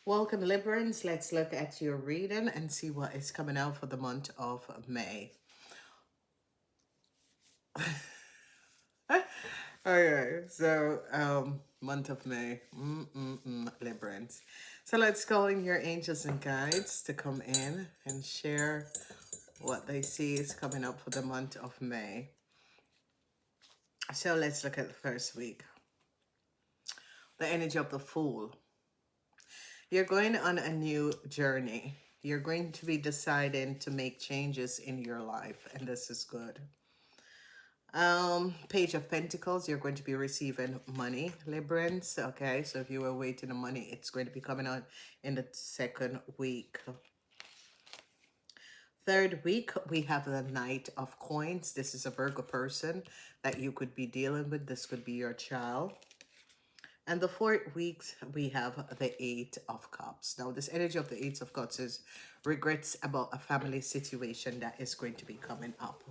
Welcome, Librans. Let's look at your reading and see what is coming out for the month of May. Okay, so month of May, Librans. So let's call in your angels and guides to come in and share what they see is coming up for the month of May. So let's look at the first week. The energy of the Fool. You're going on a new journey. You're going to be deciding to make changes in your life, and this is good. Page of Pentacles, you're going to be receiving money, Librans. Okay, so if you were waiting on money, it's going to be coming out in the second week. Third week, we have the Knight of Coins. This is a Virgo person that you could be dealing with. This could be your child. And the fourth week, we have the Eight of Cups. Now, this energy of the Eight of Cups is regrets about a family situation that is going to be coming up.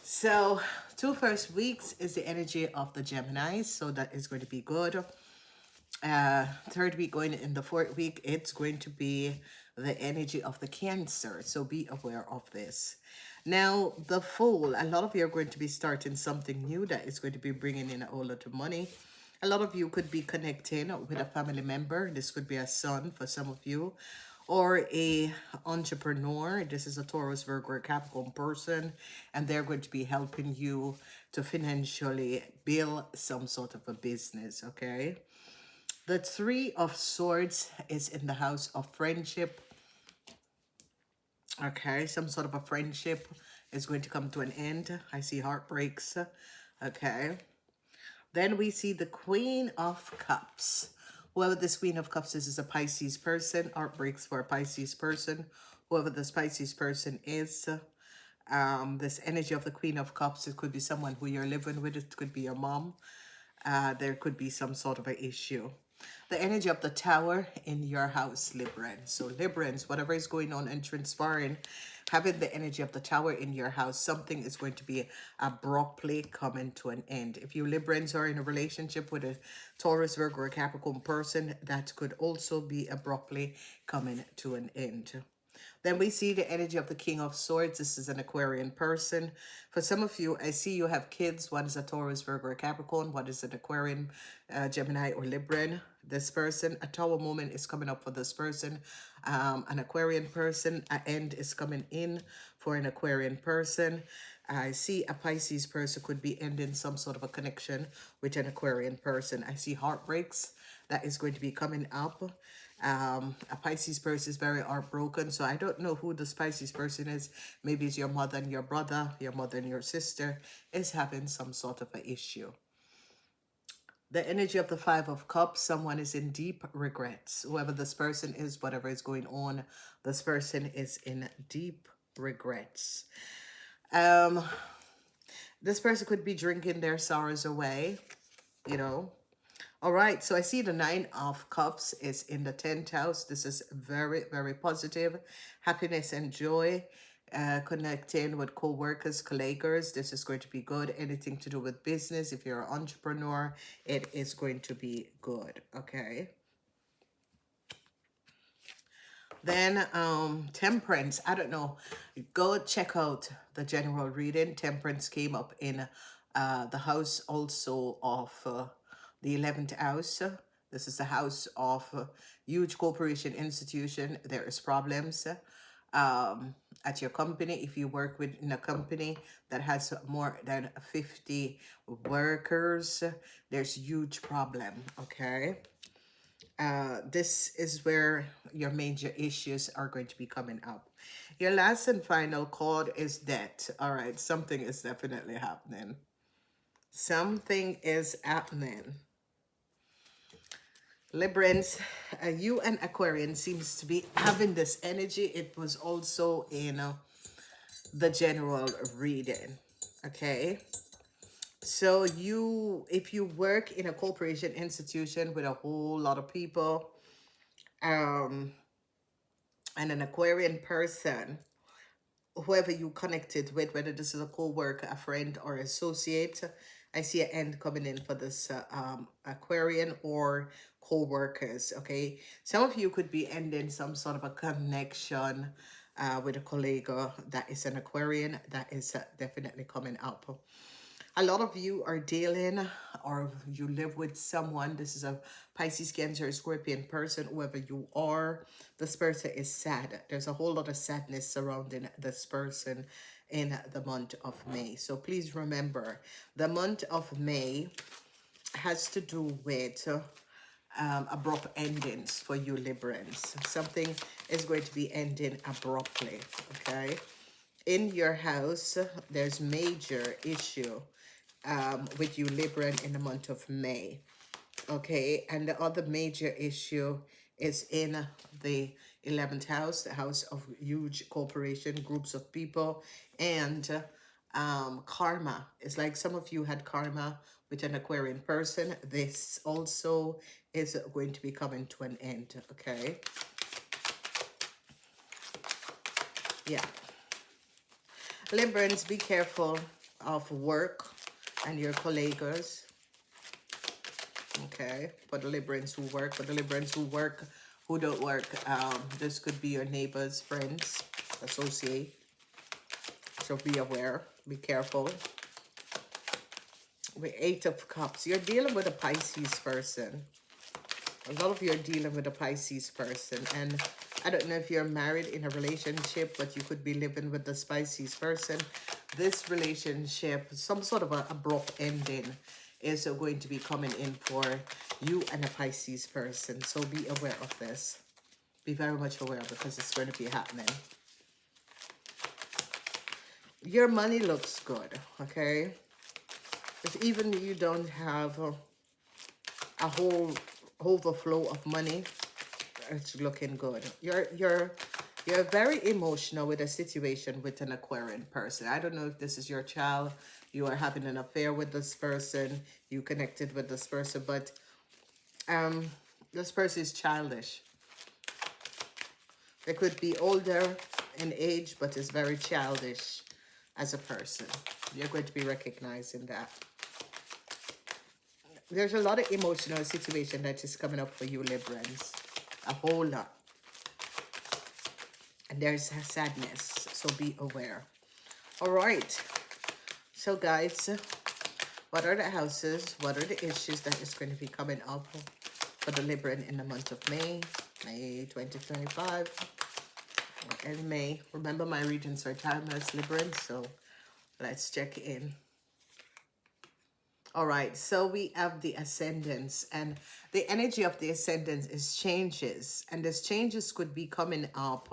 So, two first weeks is the energy of the Geminis, so that is going to be good. Third week going in the fourth week, it's going to be the energy of the Cancer, so be aware of this. Now, the Fool, a lot of you are going to be starting something new that is going to be bringing in a whole lot of money. A lot of you could be connecting with a family member. This could be a son for some of you, or a entrepreneur. This is a Taurus, Virgo, or Capricorn person, and they're going to be helping you to financially build some sort of a business, okay? The Three of Swords is in the house of friendship. Okay, some sort of a friendship is going to come to an end. I see heartbreaks. Okay. Then we see the Queen of Cups. Whoever this Queen of Cups is a Pisces person. Heartbreaks for a Pisces person. Whoever this Pisces person is, this energy of the Queen of Cups, it could be someone who you're living with. It could be your mom. There could be some sort of an issue. The energy of the Tower in your house, Librans. So Librans, whatever is going on and transpiring, having the energy of the Tower in your house, something is going to be abruptly coming to an end. If you Librans are in a relationship with a Taurus, Virgo, or Capricorn person, that could also be abruptly coming to an end. Then we see the energy of the King of Swords. This is an Aquarian person. For some of you, I see you have kids. One is a Taurus, Virgo, or Capricorn. One is an Aquarian, Gemini, or Libran. This person, a Tower moment is coming up for this person. An Aquarian person, an end is coming in for an Aquarian person. I see a Pisces person could be ending some sort of a connection with an Aquarian person. I see heartbreaks that is going to be coming up. A Pisces person is very heartbroken, so I don't know who this Pisces person is. Maybe it's your mother and your brother, your mother and your sister is having some sort of an issue. The energy of the Five of Cups, someone is in deep regrets. Whoever this person is, whatever is going on, this person is in deep regrets. This person could be drinking their sorrows away, you know. All right, so I see the Nine of Cups is in the 10th house. This is very, very positive. Happiness and joy, connecting with co-workers, colleagues. This is going to be good. Anything to do with business, if you're an entrepreneur, it is going to be good, okay? Then Temperance, I don't know. Go check out the general reading. Temperance came up in the house also of the 11th house. This is the house of huge corporation institution. There is problems at your company. If you work in a company that has more than 50 workers, there's huge problem, okay? This is where your major issues are going to be coming up. Your last and final card is debt. All right, something is definitely happening. Something is happening. Librans, you and Aquarian seems to be having this energy. It was also in the general reading, okay? So if you work in a corporation institution with a whole lot of people, and an Aquarian person, whoever you connected with, whether this is a co-worker, a friend, or associate, I see an end coming in for this Aquarian or co-workers, okay? Some of you could be ending some sort of a connection with a colleague that is an Aquarian. That is definitely coming up. A lot of you are dealing or you live with someone. This is a Pisces, Cancer, Scorpion person, whoever you are. This person is sad. There's a whole lot of sadness surrounding this person in the month of May. So please remember, the month of May has to do with abrupt endings for you Librans. Something is going to be ending abruptly, okay? In your house, there's major issue with you Libran in the month of May, okay? And the other major issue is in the 11th house, the house of huge corporation, groups of people, and karma. It's like some of you had karma with an Aquarian person. This also is going to be coming to an end, okay? Yeah. Librans, be careful of work and your colleagues. Okay, for the Librans who work, who don't work, this could be your neighbors, friends, associate. So be aware, be careful. With 8 of Cups, you're dealing with a Pisces person. A lot of you are dealing with a Pisces person, and I don't know if you're married in a relationship, but you could be living with this Pisces person. This relationship, some sort of an abrupt ending is going to be coming in for you and a Pisces person. So be aware of this. Be very much aware because it's going to be happening. Your money looks good, okay? If even you don't have a whole overflow of money, it's looking good. You're very emotional with a situation with an Aquarian person. I don't know if this is your child, you are having an affair with this person, you connected with this person, but this person is childish. They could be older in age, but is very childish as a person. You're going to be recognizing that. There's a lot of emotional situation that is coming up for you, Librans. A whole lot. And there's sadness, so be aware. All right. So, guys, what are the houses? What are the issues that is going to be coming up for the Libran in the month of May? May 2025. And May. Remember, my readings are timeless, Libran, so let's check in. All right, so we have the ascendants, and the energy of the ascendants is changes, and these changes could be coming up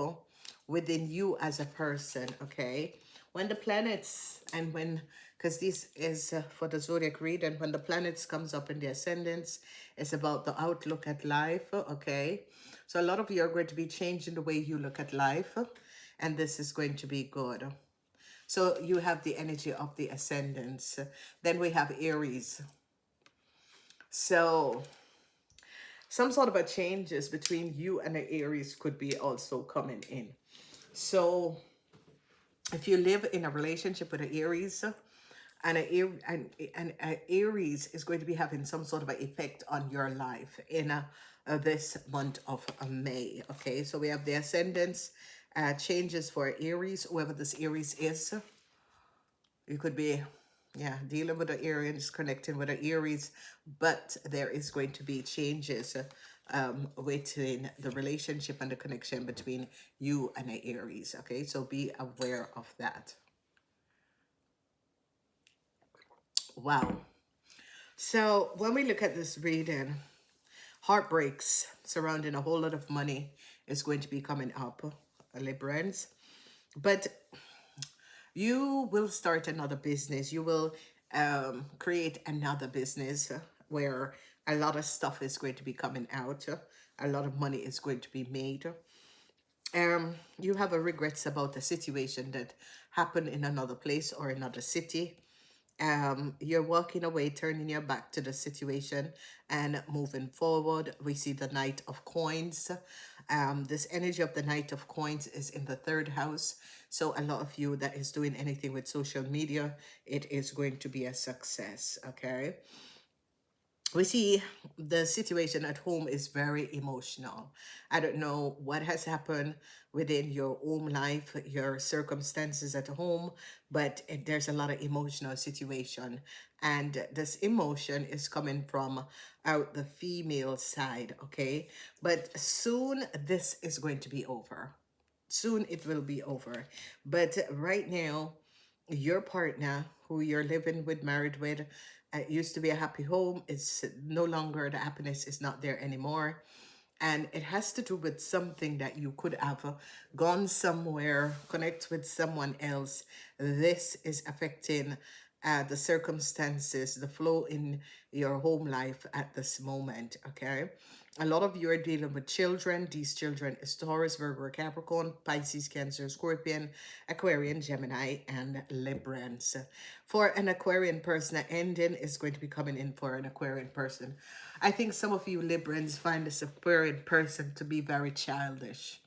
within you as a person, okay? When the planets, and when, because this is for the zodiac read, and when the planets comes up in the ascendants, it's about the outlook at life, okay? So a lot of you are going to be changing the way you look at life, and this is going to be good. So you have the energy of the ascendants. Then we have Aries. So some sort of a changes between you and the Aries could be also coming in. So if you live in a relationship with an Aries, and an Aries is going to be having some sort of an effect on your life in this month of May. Okay, so we have the ascendants, changes for Aries, whoever this Aries is. You could be, yeah, dealing with the Aries, connecting with the Aries, but there is going to be changes within the relationship and the connection between you and the Aries. Okay, so be aware of that. Wow. So when we look at this reading, heartbreaks surrounding a whole lot of money is going to be coming up, Librans. But you will start another business. You will create another business where a lot of stuff is going to be coming out. A lot of money is going to be made. You have a regrets about the situation that happened in another place or another city. You're walking away, turning your back to the situation and moving forward. We see the Knight of Coins. This energy of the Knight of Coins is in the 3rd house. So a lot of you that is doing anything with social media, it is going to be a success, okay? we see the situation at home is very emotional. I don't know what has happened within your home life, your circumstances at home, but there's a lot of emotional situation. And this emotion is coming from out the female side, okay? But soon this is going to be over. Soon it will be over. But right now, your partner who you're living with, married with, it used to be a happy home. It's no longer, the happiness is not there anymore. And it has to do with something that you could have gone somewhere, connect with someone else. This is affecting the circumstances, the flow in your home life at this moment, okay? A lot of you are dealing with children. These children is Taurus, Virgo, Capricorn, Pisces, Cancer, Scorpion, Aquarian, Gemini, and Librans. For an Aquarian person, an ending is going to be coming in for an Aquarian person. I think some of you Librans find this Aquarian person to be very childish.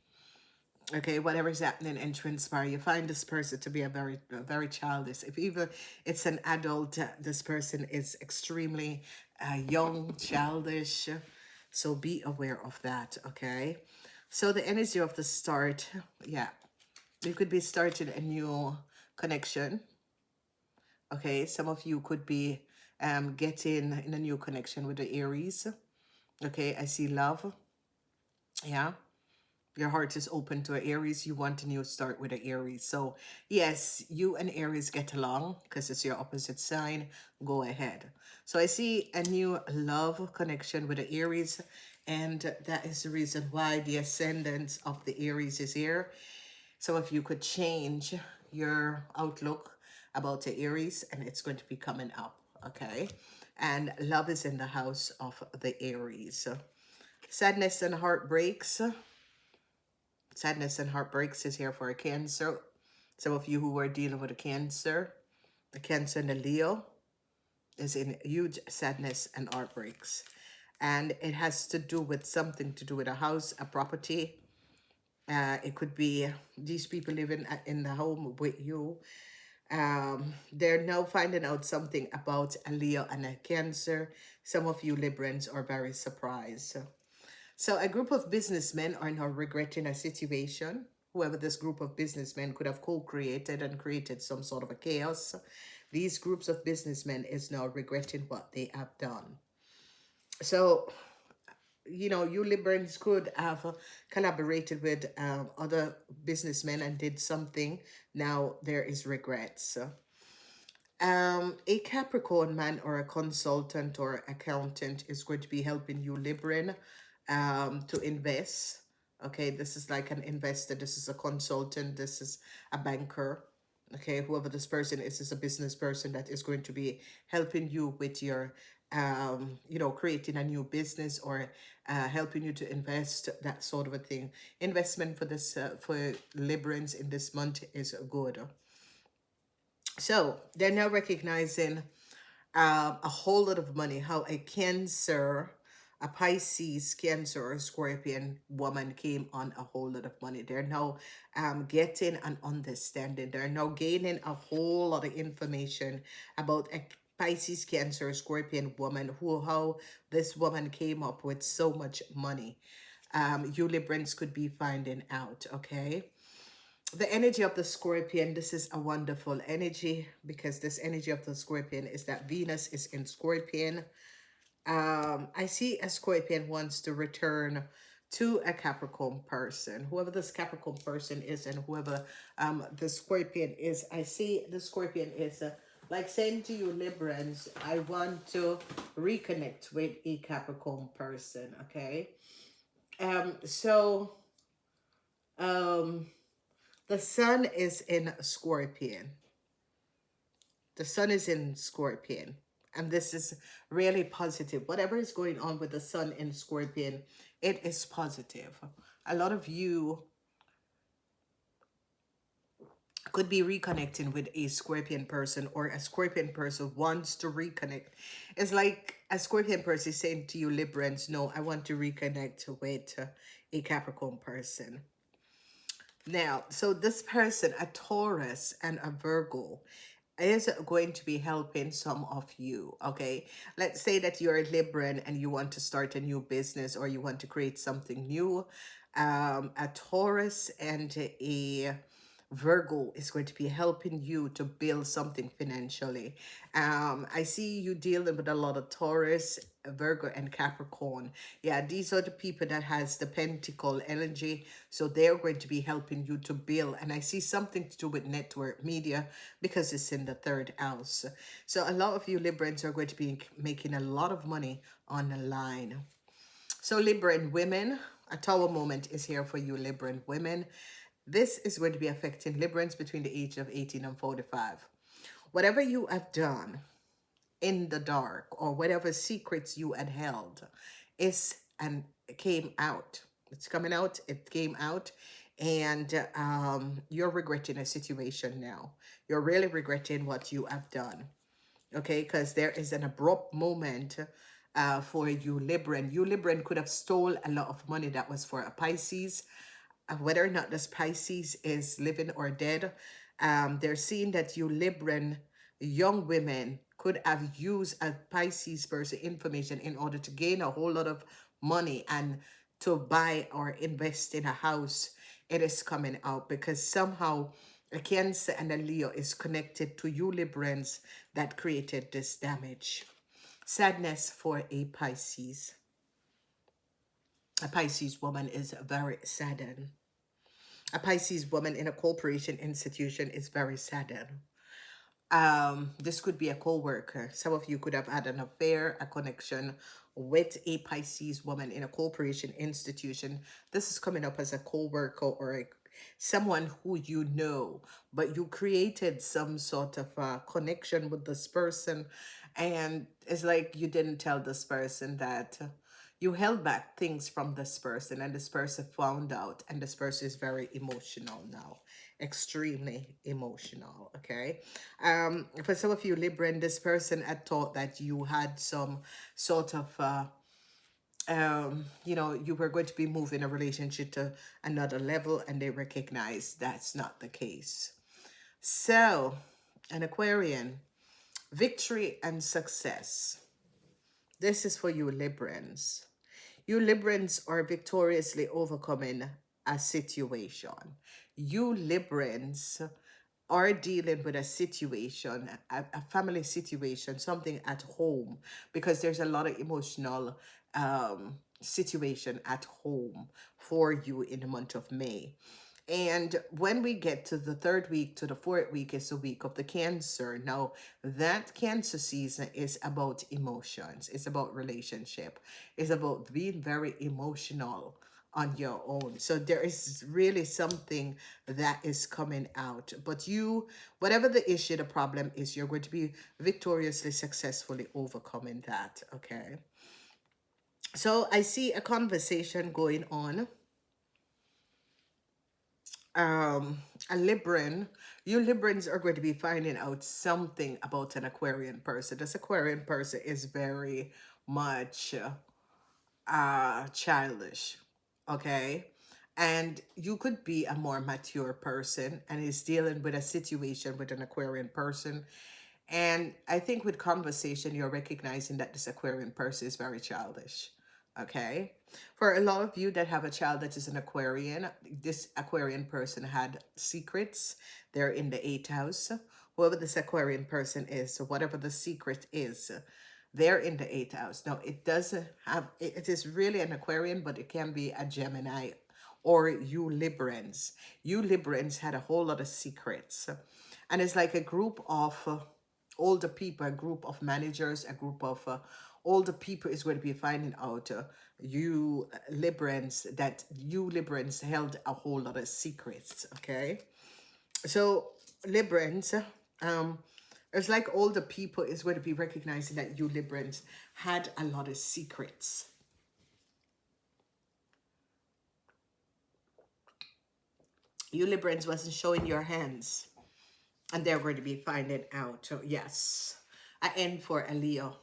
Okay, whatever's happening and transpire, you find this person to be very childish. If even it's an adult, this person is extremely young, childish. So be aware of that, okay? So the energy of the start, yeah, you could be starting a new connection. Okay, some of you could be getting in a new connection with the Aries. Okay, I see love. Yeah, your heart is open to an Aries. You want a new start with an Aries. So yes, you and Aries get along because it's your opposite sign. Go ahead. So I see a new love connection with the Aries, and that is the reason why the ascendant of the Aries is here. Some of you could change your outlook about the Aries, and it's going to be coming up, okay? And love is in the house of the Aries. Sadness and heartbreaks. Sadness and heartbreaks is here for a Cancer. Some of you who are dealing with a Cancer, the Cancer and the Leo is in huge sadness and heartbreaks. And it has to do with something to do with a house, a property. It could be these people living in the home with you. They're now finding out something about a Leo and a Cancer. Some of you Librans are very surprised. So a group of businessmen are now regretting a situation. Whoever this group of businessmen could have co-created and created some sort of a chaos. These groups of businessmen is now regretting what they have done. So, you know, you Liberals could have collaborated with other businessmen and did something. Now there is regrets. A Capricorn man or a consultant or accountant is going to be helping you, Libran, to invest. Okay, this is like an investor. This is a consultant. This is a banker. Okay, whoever this person is a business person that is going to be helping you with your, you know, creating a new business or helping you to invest, that sort of a thing. Investment for this, for Librans in this month is good. So they're now recognizing a whole lot of money, how a Cancer, a Pisces, Cancer, or Scorpion woman came on a whole lot of money. They're now getting an understanding. They're now gaining a whole lot of information about a Pisces, Cancer, Scorpion woman, how this woman came up with so much money. You Librans could be finding out, okay? The energy of the Scorpion, this is a wonderful energy because this energy of the Scorpion is that Venus is in Scorpion. I see a Scorpion wants to return to a Capricorn person. Whoever this Capricorn person is and whoever the Scorpion is, I see the Scorpion is like saying to you Librans, I want to reconnect with a Capricorn person, okay? So the sun is in Scorpion. The sun is in Scorpion. And this is really positive. Whatever is going on with the sun in Scorpion, it is positive. A lot of you could be reconnecting with a Scorpion person, or a Scorpion person wants to reconnect. It's like a Scorpion person is saying to you, Librans, no, I want to reconnect with a Capricorn person. Now, so this person, a Taurus and a Virgo, is going to be helping some of you. Okay, let's say that you're a Libran and you want to start a new business or you want to create something new. A Taurus and a Virgo is going to be helping you to build something financially. I see you dealing with a lot of Taurus, Virgo, and Capricorn. Yeah, these are the people that has the Pentacle energy, so they're going to be helping you to build. And I see something to do with network media because it's in the third house. So a lot of you Librans are going to be making a lot of money on the line. So Libran women, a Tower moment is here for you Libran women. This is going to be affecting Librans between the age of 18 and 45. Whatever you have done in the dark or whatever secrets you had held is and came out. It's coming out. It came out. And you're regretting a situation now. You're really regretting what you have done. Okay, because there is an abrupt moment for you Libran. You Libran could have stole a lot of money that was for a Pisces. Whether or not this Pisces is living or dead, they're seeing that you Libran young women could have used a Pisces person information in order to gain a whole lot of money and to buy or invest in a house. It is coming out because somehow a Cancer and a Leo is connected to you Librans that created this damage. Sadness for a Pisces. A Pisces woman is very saddened. A Pisces woman in a corporation institution is very saddened. This could be a co-worker. Some of you could have had an affair, a connection with a Pisces woman in a corporation institution. This is coming up as a co-worker or someone who you know, but you created some sort of connection with this person, and it's like you didn't tell this person that you held back things from this person, and this person found out, and this person is very emotional now, extremely emotional. Okay, for some of you Libran, this person had thought that you had some sort of you know, you were going to be moving a relationship to another level, and they recognize that's not the case. So an Aquarian, victory and success. This is for you Librans. You Librans are victoriously overcoming a situation. You Librans are dealing with a situation, a family situation, something at home, because there's a lot of emotional situation at home for you in the month of May. And when we get to the third week to the fourth week is the week of the Cancer. Now, that Cancer season is about emotions. It's about relationship. It's about being very emotional on your own. So there is really something that is coming out. But you, whatever the issue, the problem is, you're going to be victoriously, successfully overcoming that. Okay. So I see a conversation going on. A Libran, you Librans are going to be finding out something about an Aquarian person. This Aquarian person is very much childish, okay? And you could be a more mature person and is dealing with a situation with an Aquarian person. And I think with conversation, you're recognizing that this Aquarian person is very childish. Okay. For a lot of you that have a child that is an Aquarian, this Aquarian person had secrets. They're in the 8th house. Whoever this Aquarian person is, so whatever the secret is, they're in the 8th house. Now, it doesn't have, it is really an Aquarian, but it can be a Gemini or you Librans. You Librans had a whole lot of secrets. And it's like a group of older people, a group of managers, a group of older people is going to be finding out you Librans, that you Librans held a whole lot of secrets. Okay, so Librans, it's like older people is going to be recognizing that you Librans had a lot of secrets. You Librans wasn't showing your hands, and they're going to be finding out. So yes, I end for a Leo.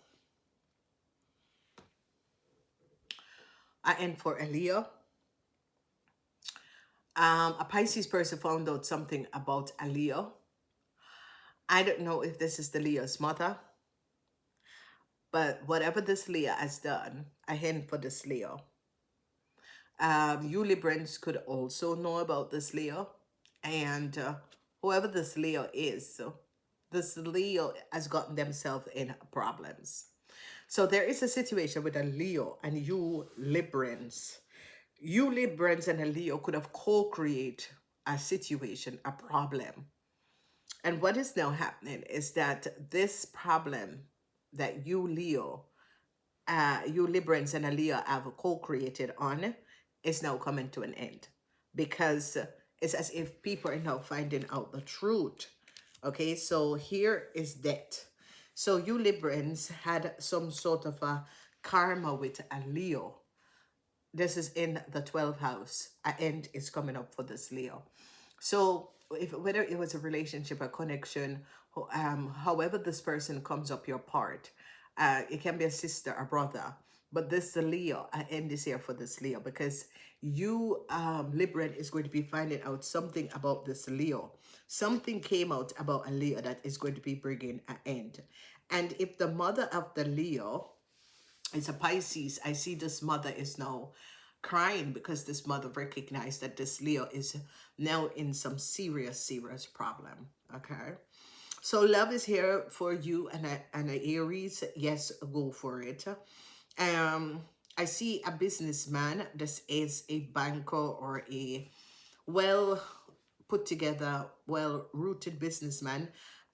I end for a Leo. A Pisces person found out something about a Leo. I don't know if this is the Leo's mother, but whatever this Leo has done, a hint for this Leo. You Librans could also know about this Leo, and whoever this Leo is, this Leo has gotten themselves in problems. So there is a situation with a Leo and you Librans. You Librans and a Leo could have co-create a situation, a problem. And what is now happening is that this problem that you Leo, you Librans and a Leo have co-created on is now coming to an end, because it's as if people are now finding out the truth. Okay, so here is that. So you Librans had some sort of a karma with a Leo. This is in the 12th house. An end is coming up for this Leo. So if whether it was a relationship, a connection, however this person comes up your part, it can be a sister, a brother, but this the Leo, an end is here for this Leo, because you Libran is going to be finding out something about this Leo. Something came out about a Leo that is going to be bringing an end. And if the mother of the Leo, it's a Pisces, I see this mother is now crying because this mother recognized that this Leo is now in some serious problem. Okay. So love is here for you and a Aries. Yes, go for it. Um, I see a businessman. This is a banker or a well put together, well rooted businessman,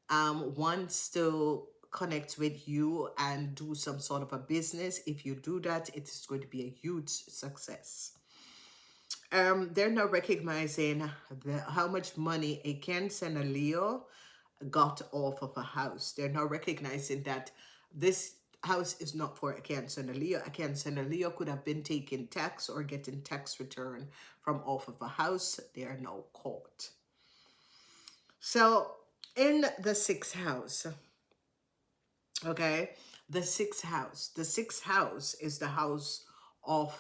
wants to connect with you and do some sort of a business. If you do that, it is going to be a huge success. They're not recognizing how much money a Cancer and a Leo got off of a house. They're not recognizing that this house is not for a Cancer and a Leo. A Cancer and a Leo could have been taking tax or getting tax return from off of a house. They are now caught. So in the sixth house, okay, the sixth house is the house of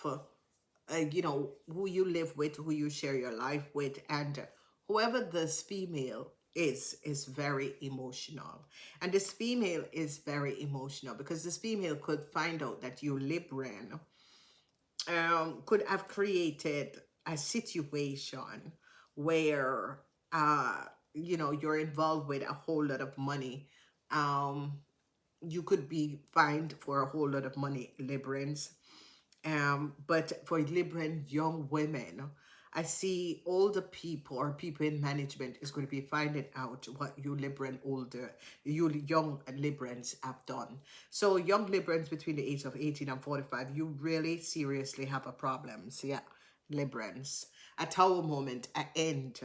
who you live with, who you share your life with, and whoever this female is very emotional. And this female is very emotional because this female could find out that you Libran could have created a situation where you're involved with a whole lot of money. um you could be fined for a whole lot of money, Librans. But for Libran young women, I see older people or people in management is going to be finding out what you Libran older, you young Librans have done. So young Librans between the age of 18 and 45, you really seriously have a problem. So yeah, Librans. A tower moment, an end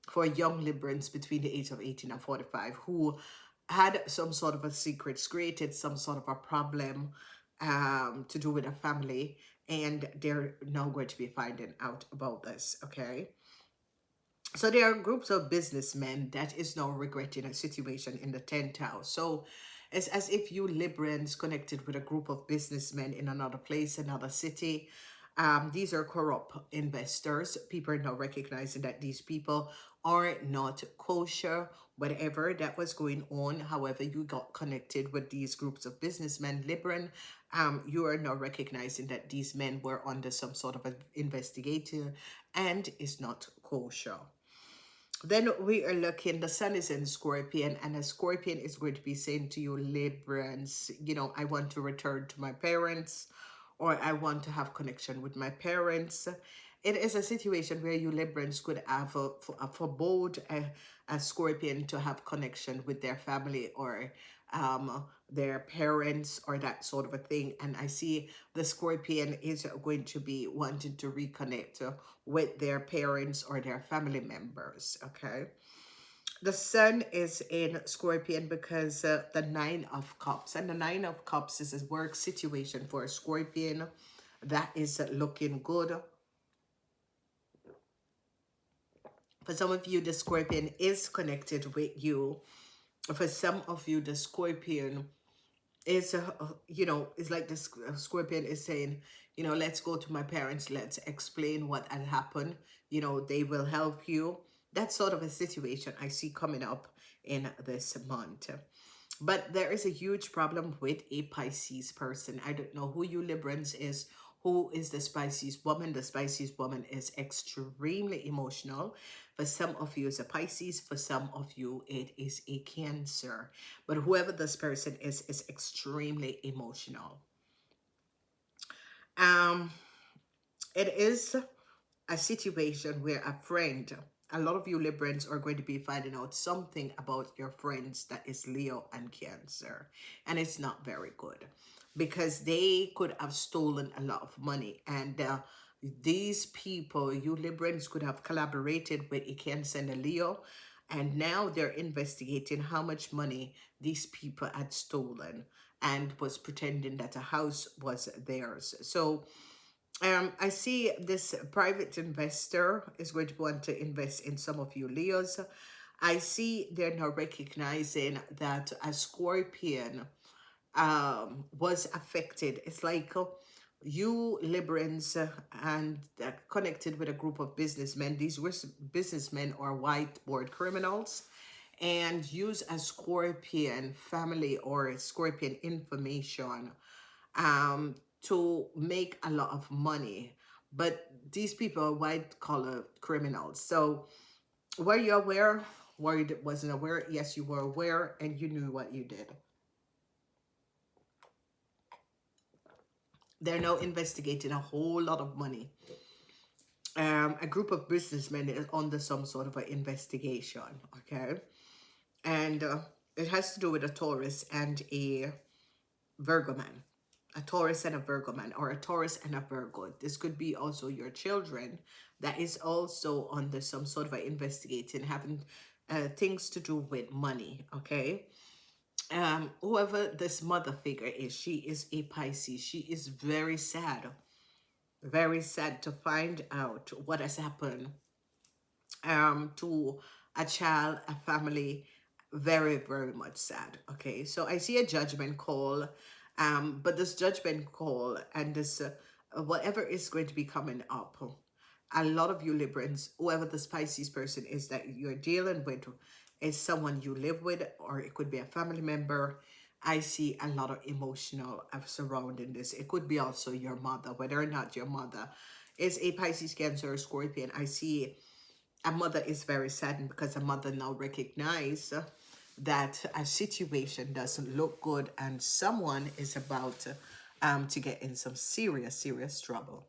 for young Librans between the age of 18 and 45 who had some sort of a secret, created some sort of a problem to do with a family, and they're now going to be finding out about this, okay? So there are groups of businessmen that is now regretting a situation in the 10th house. So it's as if you Librans connected with a group of businessmen in another place, another city. These are corrupt investors. People are now recognizing that these people are not kosher. Whatever that was going on, however you got connected with these groups of businessmen, Libran, you are now recognizing that these men were under some sort of an investigator and is not kosher. Then we are looking, the sun is in Scorpion, and a Scorpion is going to be saying to you, Librans, I want to return to my parents, or I want to have connection with my parents. It is a situation where you Librans could have forbode a Scorpion to have connection with their family or their parents or that sort of a thing. And I see the Scorpion is going to be wanting to reconnect with their parents or their family members, okay? The sun is in Scorpion because the Nine of Cups. And the Nine of Cups is a work situation for a Scorpion that is looking good. For some of you, the Scorpion is connected with you. For some of you, the Scorpion is, it's like this Scorpion is saying, let's go to my parents. Let's explain what had happened. They will help you. That sort of a situation I see coming up in this month. But there is a huge problem with a Pisces person. I don't know who you Librans is. Who is the Pisces woman? The Pisces woman is extremely emotional. For some of you, it's a Pisces. For some of you, it is a Cancer. But whoever this person is extremely emotional. Um, it is a situation where a friend, a lot of you Librans are going to be finding out something about your friends that is Leo and Cancer. And it's not very good because they could have stolen a lot of money. And these people, you Librans, could have collaborated with a Cancer and a Leo. And now they're investigating how much money these people had stolen and was pretending that a house was theirs. So I see this private investor is going to want to invest in some of you Leos. I see they're now recognizing that a Scorpion was affected. It's like you Librans and connected with a group of businessmen. These businessmen are whiteboard criminals and use a Scorpion family or a Scorpion information to make a lot of money. But these people are white collar criminals. So were you aware? Were you wasn't aware? Yes, you were aware and you knew what you did. They're now investigating a whole lot of money. A group of businessmen is under some sort of an investigation, okay? And it has to do with a Taurus and a Virgo man. A Taurus and a Virgo man, or a Taurus and a Virgo. This could be also your children that is also under some sort of an investigating, having things to do with money, okay? Whoever this mother figure is, she is a Pisces. She is very sad to find out what has happened to a child, a family. Very much sad. Okay, so I see a judgment call, but this judgment call and this whatever is going to be coming up, a lot of you Librans, whoever the Pisces person is that you're dealing with, is someone you live with, or it could be a family member. I see a lot of emotional surrounding this. It could be also your mother, whether or not your mother is a Pisces, Cancer, or Scorpion. I see a mother is very saddened because a mother now recognize that a situation doesn't look good and someone is about to get in some serious trouble.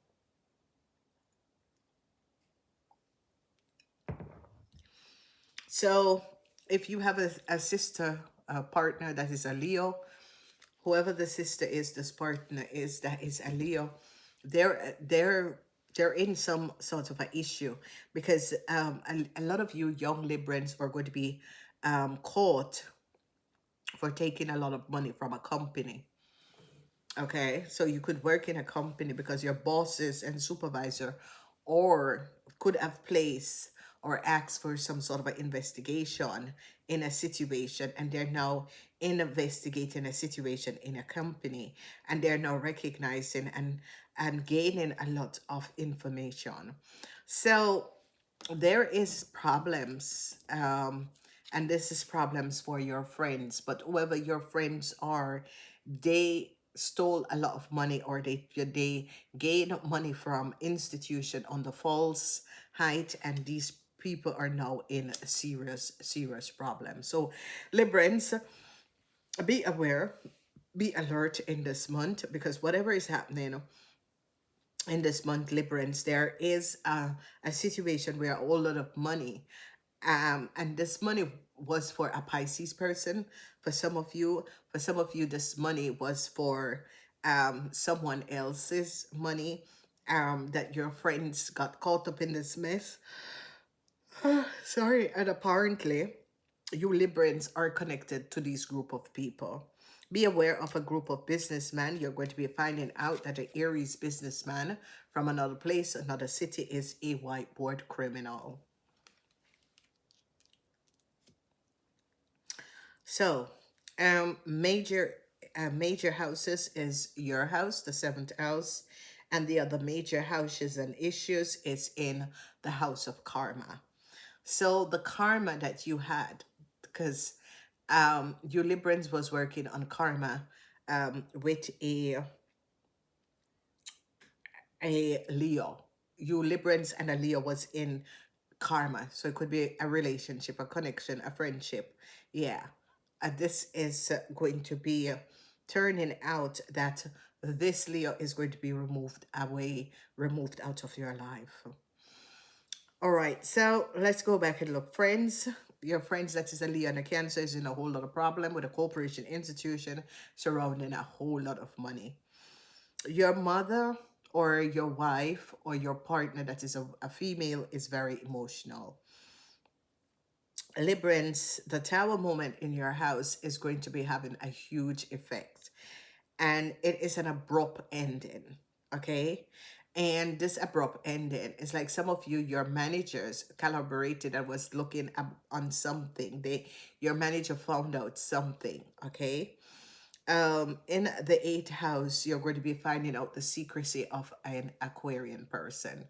So if you have a sister, a partner that is a Leo, whoever the sister is, this partner is that is a Leo, they're in some sort of an issue because a lot of you young Librans are going to be caught for taking a lot of money from a company. Okay, so you could work in a company because your bosses and supervisor or could have placed or asked for some sort of an investigation in a situation, and they're now investigating a situation in a company, and they're now recognizing and gaining a lot of information. So there is problems, and this is problems for your friends, but whoever your friends are, they stole a lot of money, or they gain money from institution on the false height, and these people are now in a serious problem. So Librans, be aware, be alert in this month, because whatever is happening in this month, Librans, there is a situation where a whole lot of money, and this money was for a Pisces person. For some of you, this money was for someone else's money, that your friends got caught up in this mess. Sorry, and apparently you Librans are connected to this group of people. Be aware of a group of businessmen. You're going to be finding out that an Aries businessman from another place, another city, is a whiteboard criminal. So, major houses is your house, the seventh house, and the other major houses and issues is in the house of karma. So the karma that you had, because you Librans was working on karma with a Leo. You Librans and a Leo was in karma. So it could be a relationship, a connection, a friendship. Yeah. This is going to be turning out that this Leo is going to be removed away, removed out of your life. All right, so let's go back and look. Friends, your friends that is a Leo and a Cancer is in a whole lot of problem with a corporation institution surrounding a whole lot of money. Your mother or your wife or your partner that is a female is very emotional. Librans, the tower moment in your house is going to be having a huge effect. And it is an abrupt ending. Okay. And this abrupt ending is like some of you, your managers collaborated and was looking on something. Your manager found out something. Okay. In the eighth house, you're going to be finding out the secrecy of an Aquarian person.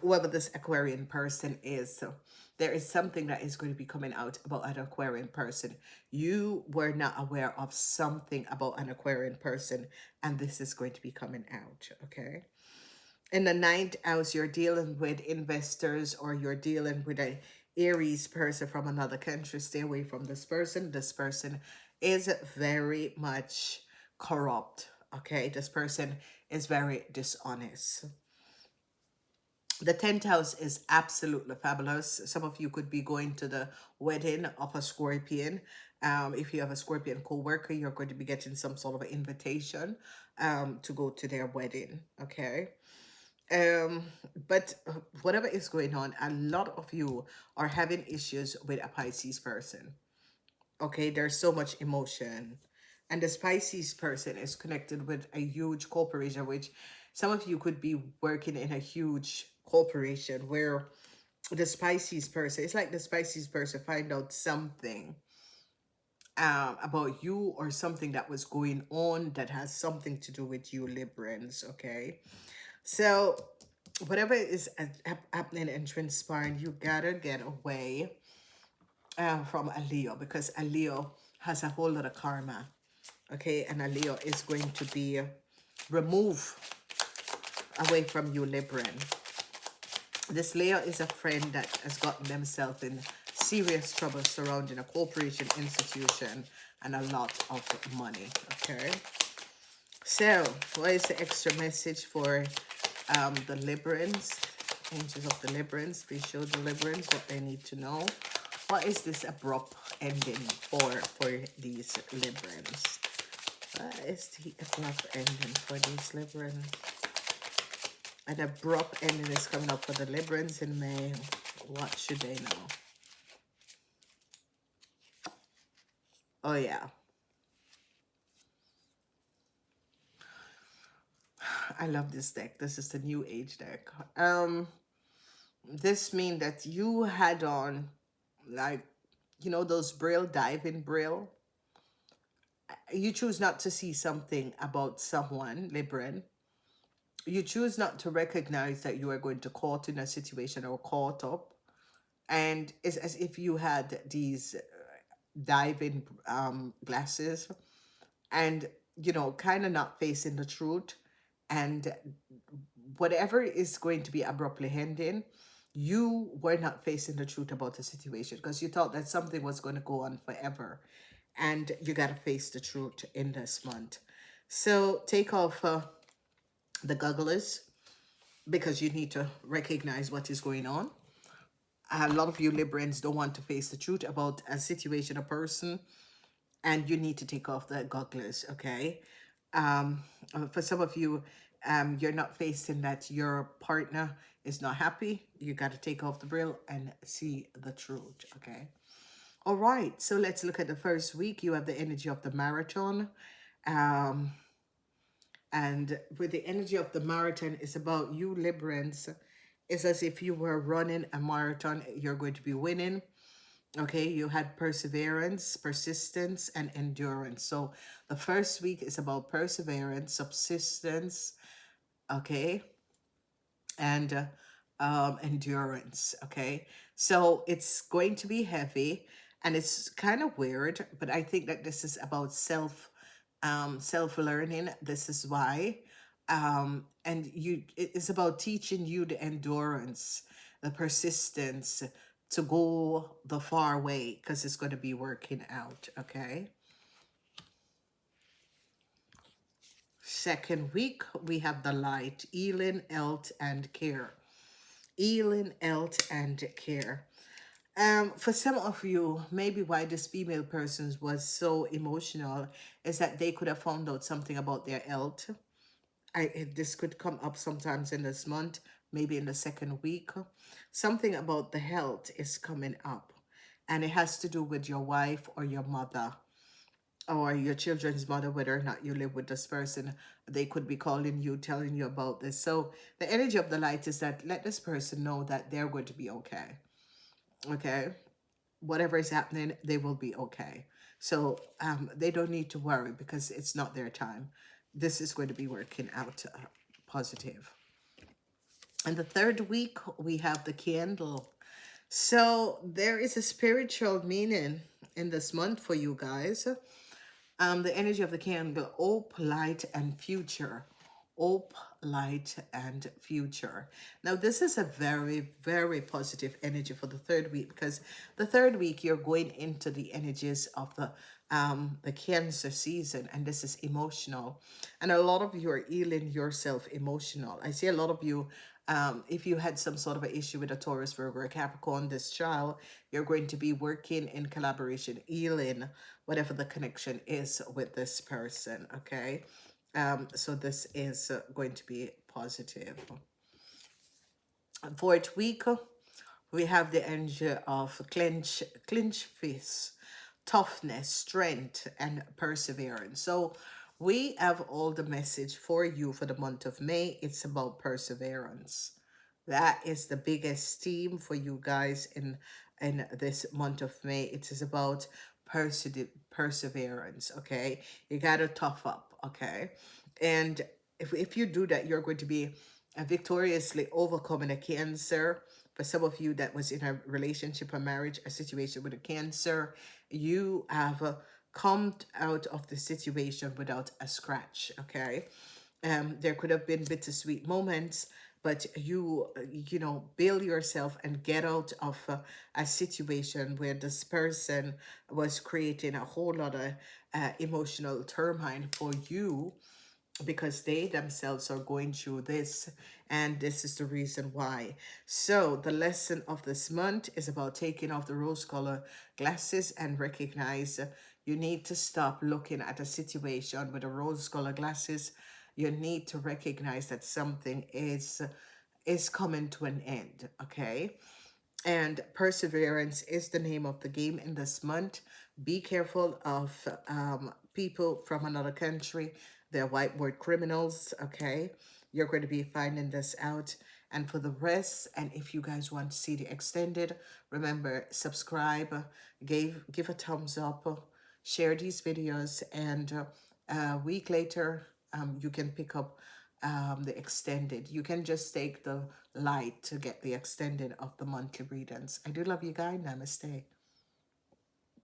Whoever this Aquarian person is, so there is something that is going to be coming out about an Aquarian person. You were not aware of something about an Aquarian person, and this is going to be coming out. Okay. In the ninth house, you're dealing with investors or you're dealing with a Aries person from another country. Stay away from this person. This person is very much corrupt. Okay, this person is very dishonest. The 10th house is absolutely fabulous. Some of you could be going to the wedding of a Scorpion. If you have a Scorpion co-worker, you're going to be getting some sort of invitation to go to their wedding. Okay. Um, but whatever is going on, a lot of you are having issues with a Pisces person. Okay, there's so much emotion. And this Pisces person is connected with a huge corporation, which some of you could be working in a huge corporation where the Pisces person, it's like the Pisces person find out something about you or something that was going on that has something to do with you Librans, okay? So whatever is happening and transpiring, you gotta get away from a Leo because a Leo has a whole lot of karma. Okay, and a Leo is going to be removed away from you, Libran. This Leo is a friend that has gotten themselves in serious trouble surrounding a corporation, institution, and a lot of money. Okay, so what is the extra message for the Librans? Angels of the Librans, please show the Librans what they need to know. What is this abrupt ending for these Librans? What is the abrupt ending for these Librans? An abrupt ending is coming up for the Librans in May. What should they know? Oh, yeah. I love this deck. This is the New Age deck. This means that you had on, like, you know, those Braille, diving Braille. You choose not to see something about someone, Libran. You choose not to recognize that you are going to caught in a situation or caught up. And it's as if you had these diving glasses and, you know, kind of not facing the truth. And whatever is going to be abruptly ending, you were not facing the truth about the situation because you thought that something was going to go on forever. And you got to face the truth in this month. So take off the goggles because you need to recognize what is going on. A lot of you Librans don't want to face the truth about a situation, a person, and you need to take off the goggles, okay? For some of you, you're not facing that your partner is not happy. You got to take off the Braille and see the truth, okay? All right, so let's look at the first week. You have the energy of the marathon. And with the energy of the marathon, it's about you Librans. It's as if you were running a marathon. You're going to be winning. Okay, you had perseverance, persistence, and endurance. So the first week is about perseverance, subsistence, okay, and endurance, okay? So it's going to be heavy. And it's kind of weird, but I think that this is about self learning. This is why. And it's about teaching you the endurance, the persistence to go the far way, because it's going to be working out. Okay. Second week, we have the light, healing, health, and care. Healing, health, and care. For some of you, maybe why this female person was so emotional is that they could have found out something about their health. This could come up sometimes in this month, maybe in the second week. Something about the health is coming up, and it has to do with your wife or your mother or your children's mother, whether or not you live with this person. They could be calling you, telling you about this. So the energy of the light is that let this person know that they're going to be okay. Okay, whatever is happening, they will be okay. So they don't need to worry because it's not their time. This is going to be working out positive. And the third week, we have the candle. So there is a spiritual meaning in this month for you guys. The energy of the candle, hope, light, and future. Hope, light, and future. Now, this is a very, very positive energy for the third week, because the third week you're going into the energies of the Cancer season, and this is emotional, and a lot of you are healing yourself emotional. I see a lot of you. If you had some sort of an issue with a Taurus, Virgo, or Capricorn, this child, you're going to be working in collaboration, healing whatever the connection is with this person. Okay. So this is going to be positive. Fourth week, we have the energy of clench fists, toughness, strength, and perseverance. So we have all the message for you for the month of May. It's about perseverance. That is the biggest theme for you guys in this month of May. It is about perseverance. Okay, you gotta tough up. Okay, and if you do that, you're going to be victoriously overcoming a cancer. For some of you that was in a relationship, a marriage, a situation with a cancer, you have come out of the situation without a scratch. Okay, there could have been bittersweet moments, but you build yourself and get out of a situation where this person was creating a whole lot of emotional turmoil for you, because they themselves are going through this, and this is the reason why. So the lesson of this month is about taking off the rose color glasses and recognize you need to stop looking at a situation with the rose color glasses. You need to recognize that something is coming to an end. Okay, and perseverance is the name of the game in this month. Be careful of people from another country. They're whiteboard criminals, okay? You're going to be finding this out. And for the rest, and if you guys want to see the extended, remember, subscribe, give a thumbs up, share these videos, and a week later, you can pick up the extended. You can just take the light to get the extended of the monthly readings. I do love you guys. Namaste.